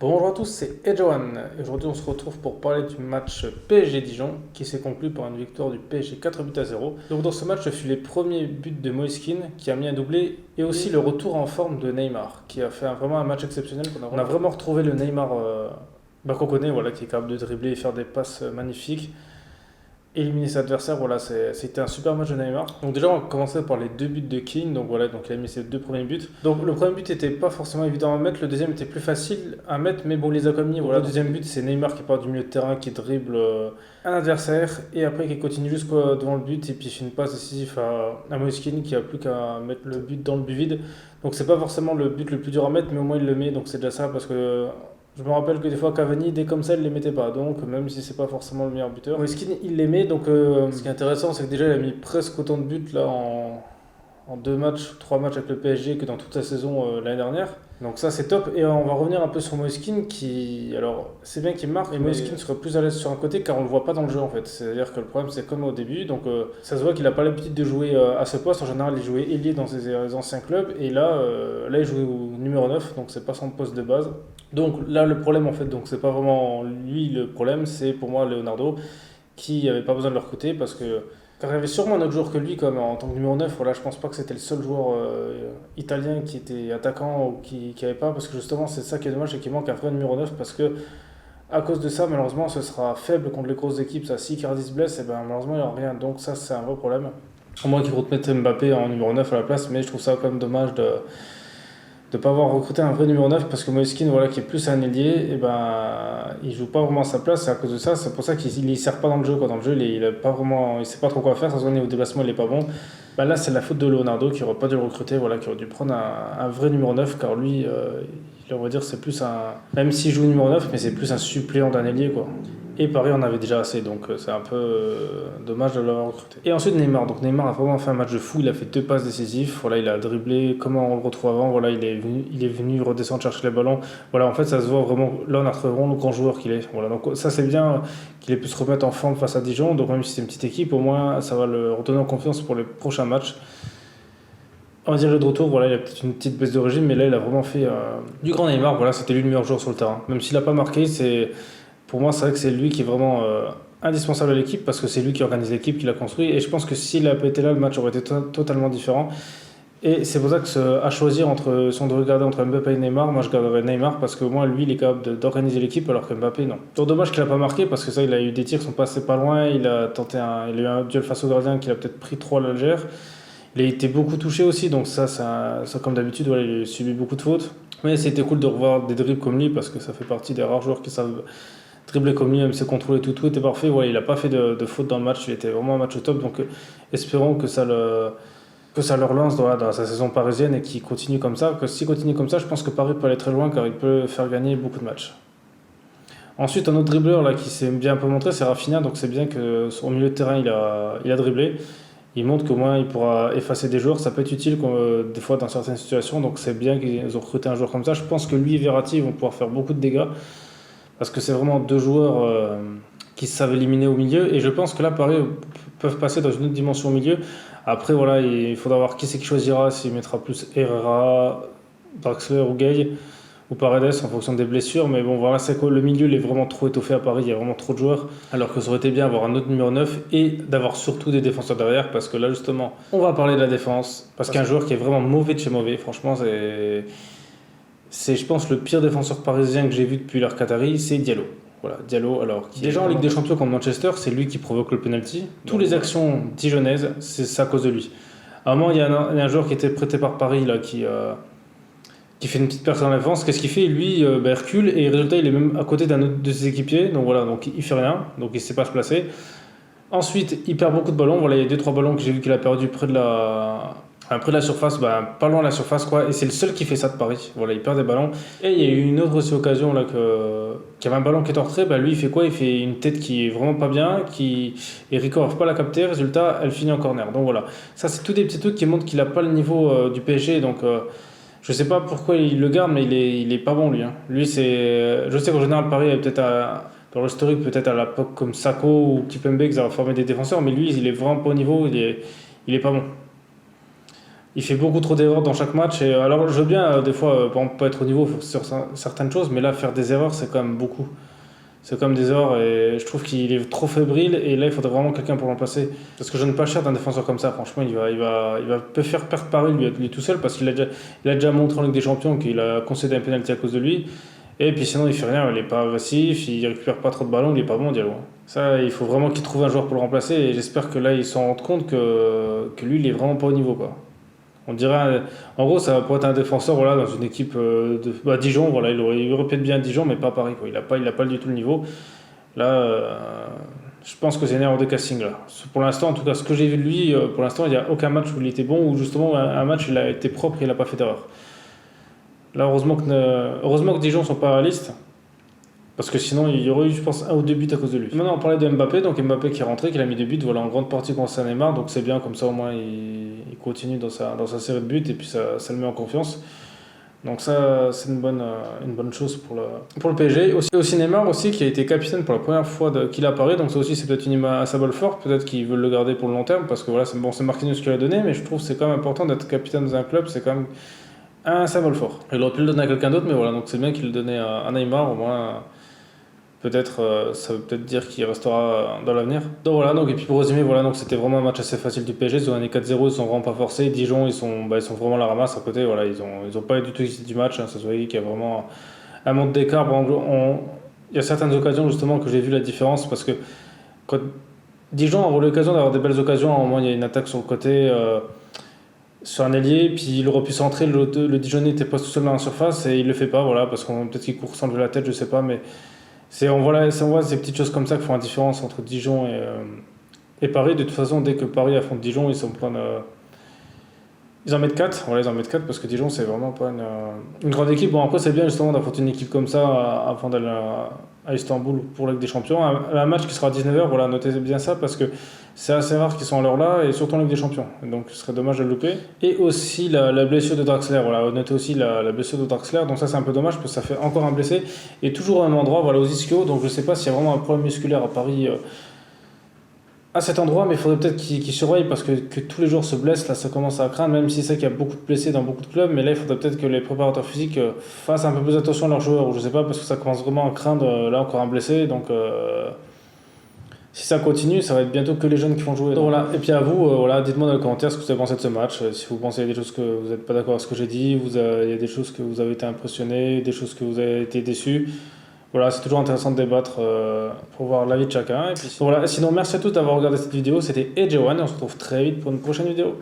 Bonjour à tous, c'est Edjohan. Aujourd'hui, on se retrouve pour parler du match PSG-Dijon qui s'est conclu par une victoire du PSG 4 buts à 0. Donc, dans ce match, ce fut les premiers buts de Moise Kean qui a mis un doublé et aussi le retour en forme de Neymar qui a fait vraiment un match exceptionnel. On a vraiment retrouvé le Neymar qu'on connaît, voilà, qui est capable de dribbler et faire des passes magnifiques. Éliminer ses adversaires, voilà, c'était un super match de Neymar. Donc déjà, on va commencer par les deux buts de Kean. Donc voilà, donc il a mis ses deux premiers buts. Donc le premier but était pas forcément évident à mettre, le deuxième était plus facile à mettre, mais bon, il les a quand même mis. Voilà, le deuxième but, c'est Neymar qui part du milieu de terrain, qui dribble un adversaire, et après qui continue jusqu'au devant le but, et puis il fait une passe décisive à Moise Kean qui a plus qu'à mettre le but dans le but vide. Donc c'est pas forcément le but le plus dur à mettre, mais au moins il le met, donc c'est déjà ça, parce que je me rappelle que des fois Cavani, dès comme ça, il les mettait pas. Donc même si c'est pas forcément le meilleur buteur, Moise Kean, il les met. Donc ce qui est intéressant, c'est que déjà il a mis presque autant de buts là en deux matchs, trois matchs avec le PSG que dans toute sa saison l'année dernière. Donc ça c'est top. Et on va revenir un peu sur Moise Kean qui, alors c'est bien qu'il marque, et Moise Kean serait plus à l'aise sur un côté car on le voit pas dans le jeu en fait. C'est-à-dire que le problème c'est comme au début, donc ça se voit qu'il a pas l'habitude de jouer à ce poste. En général il jouait ailier dans ses anciens clubs et là il jouait au numéro 9, donc c'est pas son poste de base. Donc là le problème en fait, donc c'est pas vraiment lui le problème, c'est pour moi Leonardo qui avait pas besoin de le recruter parce que car il y avait sûrement un autre joueur que lui, comme en tant que numéro 9. Voilà, je pense pas que c'était le seul joueur italien qui était attaquant ou qui avait pas, parce que justement, c'est ça qui est dommage, c'est qu'il manque un vrai numéro 9, parce que à cause de ça, malheureusement, ce sera faible contre les grosses équipes. Ça, si Icardi se blesse, et ben, malheureusement, il n'y aura rien. Donc, ça, c'est un vrai problème. Au moins qu'ils remettent Mbappé en numéro 9 à la place, mais je trouve ça quand même dommage de ne pas avoir recruté un vrai numéro 9 parce que Moise Kean, voilà, qui est plus un ailier, et ben, il joue pas vraiment à sa place. Et à cause de ça, c'est pour ça qu'il ne sert pas dans le jeu. Quoi. Dans le jeu, il a pas vraiment, il sait pas trop quoi faire. Ça se voit au niveau déplacement, il est pas bon. Ben là, c'est la faute de Leonardo qui aurait pas dû le recruter, voilà, qui aurait dû prendre un vrai numéro 9 car lui, on va dire, c'est plus un. Même s'il joue numéro 9 mais c'est plus un suppléant d'un ailier, quoi. Et Paris en avait déjà assez, donc c'est un peu dommage de l'avoir recruté. Et ensuite Neymar, donc Neymar a vraiment fait un match de fou, il a fait deux passes décisives, voilà, il a dribblé, comment on le retrouve avant, voilà, il est venu redescendre chercher les ballons, voilà, en fait ça se voit vraiment, là on a retrouvé vraiment le grand joueur qu'il est, voilà, donc ça c'est bien qu'il ait pu se remettre en forme face à Dijon, donc même si c'est une petite équipe, au moins ça va le redonner en confiance pour les prochains matchs. On va dire le de retour, voilà, il a peut-être une petite baisse de régime, mais là il a vraiment fait du grand Neymar, voilà, c'était lui le meilleur joueur sur le terrain, même s'il n'a pas marqué, pour moi, c'est vrai que c'est lui qui est vraiment indispensable à l'équipe parce que c'est lui qui organise l'équipe, qui l'a construit. Et je pense que s'il n'avait pas été là, le match aurait été totalement différent. Et c'est pour ça que à choisir entre, si on devait regarder entre Mbappé et Neymar, moi je garderais Neymar parce que moi, lui, il est capable d'organiser l'équipe alors que Mbappé, non. Donc dommage qu'il n'a pas marqué parce que ça, il a eu des tirs qui sont passés pas loin. Il a il a eu un duel face au gardien qu'il a peut-être pris 3 à l'Algère. Il a été beaucoup touché aussi, donc ça comme d'habitude, voilà, il a subi beaucoup de fautes. Mais c'était cool de revoir des dribbles comme lui parce que ça fait partie des rares joueurs qui savent dribbler comme lui, même ses contrôles et tout était parfait. Ouais, il n'a pas fait de faute dans le match, il était vraiment un match au top. Donc espérons que ça le relance dans sa saison parisienne et qu'il continue comme ça. Que s'il continue comme ça, je pense que Paris peut aller très loin car il peut faire gagner beaucoup de matchs. Ensuite, un autre dribbleur là, qui s'est bien un peu montré, c'est Rafinha. Donc c'est bien qu'au milieu de terrain, il a dribblé. Il montre qu'au moins il pourra effacer des joueurs. Ça peut être utile des fois dans certaines situations. Donc c'est bien qu'ils ont recruté un joueur comme ça. Je pense que lui et Verratti vont pouvoir faire beaucoup de dégâts. Parce que c'est vraiment deux joueurs qui savent éliminer au milieu. Et je pense que là, Paris peuvent passer dans une autre dimension au milieu. Après, voilà, il faudra voir qui c'est qui choisira, s'il mettra plus Herrera, Draxler ou Gay, ou Paredes en fonction des blessures. Mais bon, voilà, c'est que le milieu il est vraiment trop étoffé à Paris, il y a vraiment trop de joueurs. Alors que ça aurait été bien d'avoir un autre numéro 9 et d'avoir surtout des défenseurs derrière. Parce que là, justement, on va parler de la défense. Parce qu'un joueur qui est vraiment mauvais de chez mauvais, franchement, c'est, je pense, le pire défenseur parisien que j'ai vu depuis l'ère Qatari, c'est Diallo. Voilà, Diallo, alors, déjà en Ligue des Champions contre Manchester, c'est lui qui provoque le penalty. Toutes les actions dijonnaises, c'est à cause de lui. À un moment, il y a un joueur qui était prêté par Paris, là, qui fait une petite perte dans la défense. Qu'est-ce qu'il fait? Lui, il recule et résultat, il est même à côté d'un autre de ses équipiers. Donc voilà, donc il fait rien, donc il ne sait pas se placer. Ensuite, il perd beaucoup de ballons. Voilà, il y a 2-3 ballons que j'ai vu qu'il a perdu près de la surface, pas loin de la surface, quoi. Et c'est le seul qui fait ça de Paris. Voilà, il perd des ballons. Et il y a eu une autre aussi occasion là qu'il y avait un ballon qui est entré. Lui, il fait quoi? Il fait une tête qui est vraiment pas bien, et Rico n'arrive pas à la capter. Résultat, elle finit en corner. Donc voilà, ça c'est tous des petits trucs qui montrent qu'il n'a pas le niveau du PSG. Donc je sais pas pourquoi il le garde, mais il est pas bon lui. Hein. Lui, je sais qu'en général Paris est peut-être dans l'historique, peut-être à l'époque comme Sako ou Kipembe, qui avaient formé des défenseurs, mais lui, il est vraiment pas au niveau. Il est pas bon. Il fait beaucoup trop d'erreurs dans chaque match. Et alors, je veux bien, des fois, par exemple, pas être au niveau sur certaines choses, mais là, faire des erreurs, c'est quand même beaucoup. C'est comme des erreurs et je trouve qu'il est trop fébrile et là il faudrait vraiment quelqu'un pour le remplacer. Parce que je n'ai pas cher d'un défenseur comme ça, franchement il va peut faire perdre Paris lui tout seul parce qu'il a déjà montré en Ligue des Champions qu'il a concédé un penalty à cause de lui. Et puis sinon il fait rien, il est pas agressif, il récupère pas trop de ballons, il est pas bon Diallo. Ça il faut vraiment qu'il trouve un joueur pour le remplacer et j'espère que là ils se rendent compte que lui il est vraiment pas au niveau quoi. On dirait, en gros, ça pourrait être un défenseur voilà, dans une équipe Dijon. Voilà, il aurait pu être bien à Dijon, mais pas à Paris. Quoi. Il a pas du tout le niveau. Là, je pense que c'est une erreur de casting. Là. Pour l'instant, en tout cas, ce que j'ai vu de lui, pour l'instant, il n'y a aucun match où il était bon, où justement un match il a été propre et il n'a pas fait d'erreur. Là, heureusement que Dijon ne sont pas réalistes. Parce que sinon, il y aurait eu, je pense, un ou deux buts à cause de lui. Maintenant, on parlait de Mbappé. Donc Mbappé qui est rentré, qui a mis 2 buts, voilà, en grande partie contre Neymar. Donc c'est bien, comme ça au moins il continue dans sa série de buts et puis ça le met en confiance. Donc ça, c'est une bonne chose pour le PSG. Aussi Neymar aussi, qui a été capitaine pour la première fois qu'il apparaît. Donc ça aussi, c'est peut-être un symbole fort. Peut-être qu'ils veulent le garder pour le long terme. Parce que voilà, c'est Marquinhos qui l'a donné. Mais je trouve que c'est quand même important d'être capitaine dans un club. C'est quand même un symbole fort. Il aurait pu le donner à quelqu'un d'autre. Mais voilà, donc c'est bien qu'il le donnait à Neymar. Au moins... Peut-être, ça veut peut-être dire qu'il restera dans l'avenir. Donc voilà, et puis pour résumer, voilà, donc c'était vraiment un match assez facile du PSG. Ils ont gagné 4-0, ils sont vraiment pas forcés. Dijon, ils sont vraiment la ramasse à côté. Voilà, ils ont pas du tout excité du match. Hein, ça se voyait qu'il y a vraiment un monde d'écart. Il y a certaines occasions justement que j'ai vu la différence parce que quand Dijon a eu l'occasion d'avoir des belles occasions, au moins il y a une attaque sur le côté. Sur un ailier, puis il aurait pu centrer, le Dijonais n'était pas tout seul dans la surface et il le fait pas, voilà, parce qu'on peut-être qu'il court sans lever la tête, je sais pas, mais on voit ces petites choses comme ça qui font la différence entre Dijon et Paris. De toute façon, dès que Paris affronte Dijon, ils en mettent 4. Voilà, ils en mettent 4 parce que Dijon, c'est vraiment pas une grande équipe. Bon, après, c'est bien justement d'affronter une équipe comme ça avant d'aller à Istanbul pour la Ligue des Champions. Un match qui sera à 19h, voilà, notez bien ça parce que c'est assez rare qu'ils sont à l'heure là et surtout en Ligue des Champions. Donc ce serait dommage de le louper. Et aussi la blessure de Draxler, voilà, notez aussi la blessure de Draxler. Donc ça, c'est un peu dommage parce que ça fait encore un blessé et toujours au même endroit, voilà, aux ischio. Donc je sais pas s'il y a vraiment un problème musculaire à Paris. À cet endroit, mais il faudrait peut-être qu'ils surveillent parce que tous les joueurs se blessent, là ça commence à craindre, même si c'est qu'il y a beaucoup de blessés dans beaucoup de clubs, mais là il faudrait peut-être que les préparateurs physiques fassent un peu plus attention à leurs joueurs, ou je sais pas, parce que ça commence vraiment à craindre, là encore un blessé, donc si ça continue, ça va être bientôt que les jeunes qui vont jouer. Donc, voilà. Et puis à vous, voilà, dites-moi dans les commentaires ce que vous avez pensé de ce match, si vous pensez qu'il y a des choses que vous n'êtes pas d'accord avec ce que j'ai dit, il y a des choses que vous avez été impressionné, des choses que vous avez été déçus. Voilà, c'est toujours intéressant de débattre pour voir l'avis de chacun. Et puis, voilà. Sinon, merci à tous d'avoir regardé cette vidéo. C'était AJ1 et on se retrouve très vite pour une prochaine vidéo.